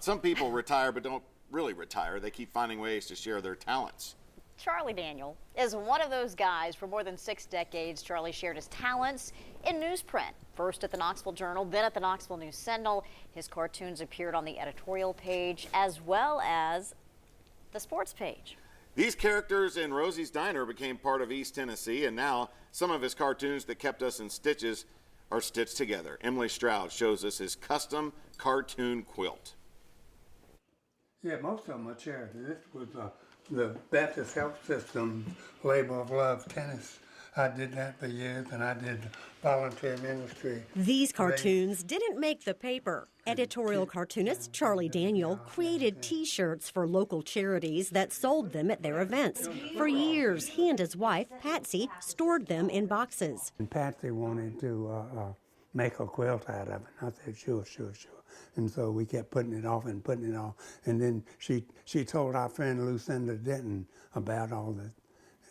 Some people retire but don't really retire. They keep finding ways to share their talents. Charlie Daniel is one of those guys. For more than 6 decades, Charlie shared his talents in newsprint. First at the Knoxville Journal, then at the Knoxville News Sentinel. His cartoons appeared on the editorial page as well as the sports page. These characters in Rosie's Diner became part of East Tennessee, and now some of his cartoons that kept us in stitches are stitched together. Emily Stroud shows us his custom cartoon quilt. Yeah, most of them are charity. This was the Baptist Health System Labor of Love tennis. I did that for years, and I did volunteer ministry. These cartoons didn't make the paper. Editorial cartoonist Charlie Daniel created T-shirts for local charities that sold them at their events. For years, he and his wife, Patsy, stored them in boxes. And Patsy wanted to make a quilt out of it. I said, sure. And so we kept putting it off. And then she told our friend Lucinda Denton about all this.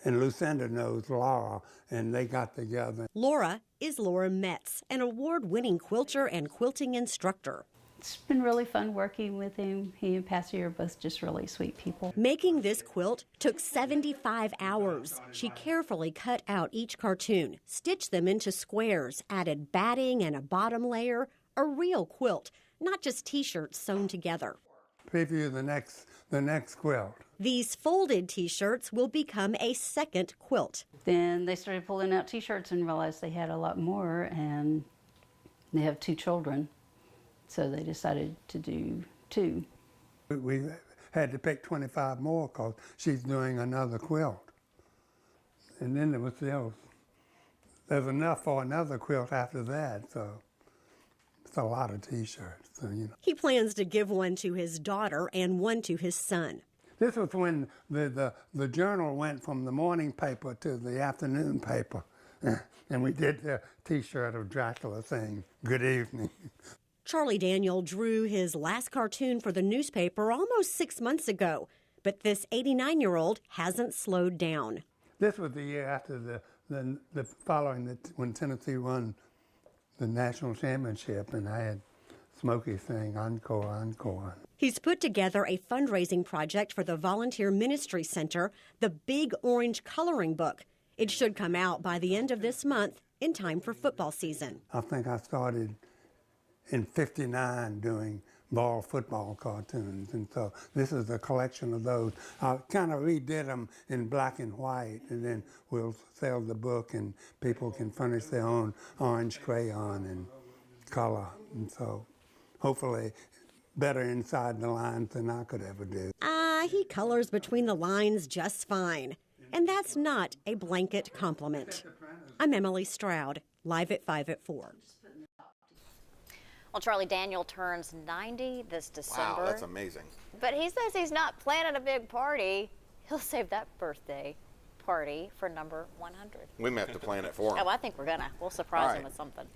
And Lucinda knows Laura, and they got together. Laura is Laura Metz, an award-winning quilter and quilting instructor. It's been really fun working with him. He and Patsy are both just really sweet people. Making this quilt took 75 hours. She carefully cut out each cartoon, stitched them into squares, added batting and a bottom layer, a real quilt, not just T-shirts sewn together. Preview the next quilt. These folded T-shirts will become a second quilt. Then they started pulling out T-shirts and realized they had a lot more, and they have 2 children, so they decided to do 2. We had to pick 25 more because she's doing another quilt. And then there's enough for another quilt after that, so it's a lot of T-shirts. So, He plans to give one to his daughter and one to his son. This was when the journal went from the morning paper to the afternoon paper. And we did the T-shirt of Dracula saying, "Good evening." Charlie Daniel drew his last cartoon for the newspaper almost 6 months ago, but this 89-year-old hasn't slowed down. This was the year after the following when Tennessee won the national championship, and I had Smokey saying, "Encore, encore." He's put together a fundraising project for the Volunteer Ministry Center, the Big Orange Coloring Book. It should come out by the end of this month in time for football season. I think I started in '59 doing ball football cartoons, and so this is a collection of those. I kind of redid them in black and white, and then we'll sell the book and people can furnish their own orange crayon and color, and so hopefully better inside the lines than I could ever do. He colors between the lines just fine. And that's not a blanket compliment. I'm Emily Stroud, live at 5 at 4. Well, Charlie Daniel turns 90 this December. Wow, that's amazing. But he says he's not planning a big party. He'll save that birthday party for number 100. We may have to plan it for him. Oh, I think we're gonna. We'll surprise him with something.